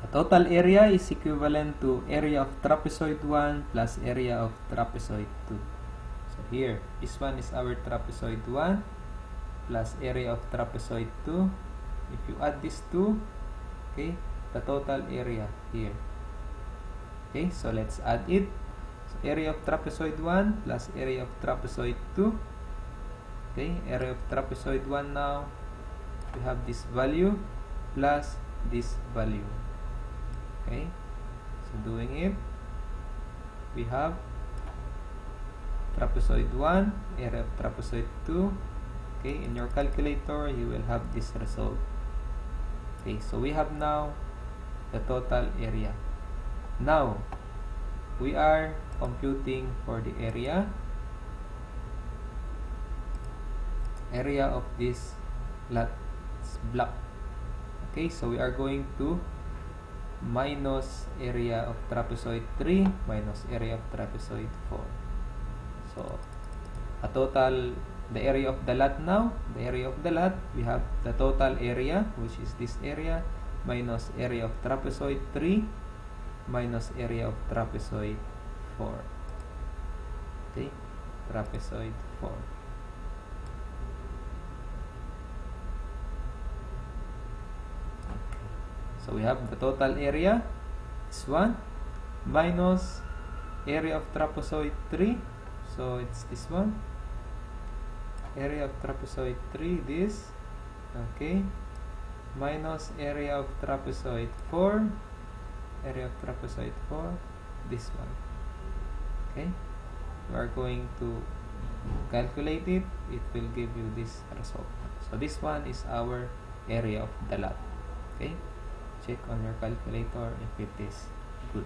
The total area is equivalent to area of trapezoid 1 plus area of trapezoid 2. So here, this one is our trapezoid 1 plus area of trapezoid 2. If you add these two, okay, the total area here. Okay, so let's add it. So area of trapezoid 1 plus area of trapezoid 2. Okay, area of trapezoid 1 now, we have this value plus this value. Okay, so doing it, we have trapezoid 1, area of trapezoid 2. Okay, in your calculator, you will have this result. Okay, so we have now the total area. Now, we are computing for the area of this block. Okay, so we are going to minus area of trapezoid 3 minus area of trapezoid 4. So, a total, the area of the lot now, the area of the lot, we have the total area, which is this area, minus area of trapezoid 3 minus area of trapezoid 4. Okay, trapezoid 4. So we have the total area is 1 minus area of trapezoid 3. So it's this one. Area of trapezoid 3, this. Okay. Minus area of trapezoid 4. Area of trapezoid 4, this one. Okay. We are going to calculate it. It will give you this result. So this one is our area of the lot. Okay. Check on your calculator if it is good.